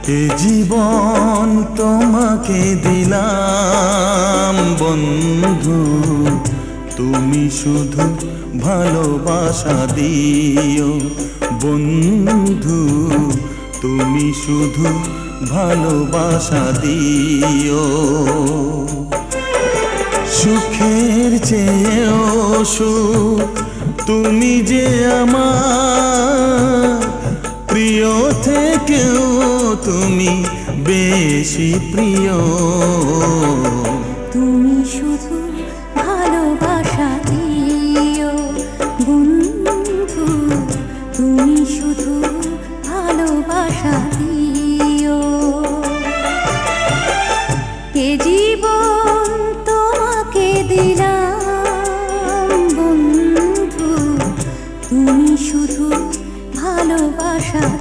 এ জীবন তোমাকে দিলাম বন্ধু, তুমি শুধু ভালোবাসা দিও বন্ধু, তুমি শুধু ভালোবাসা দিও। সুখের চেয়েও সুখ তুমি যে আমার, প্রিয় থেকেও তুমি বেশি প্রিয়। তুমি শুধু ভালোবাসা দিও বন্ধু, তুমি শুধু ভালোবাসা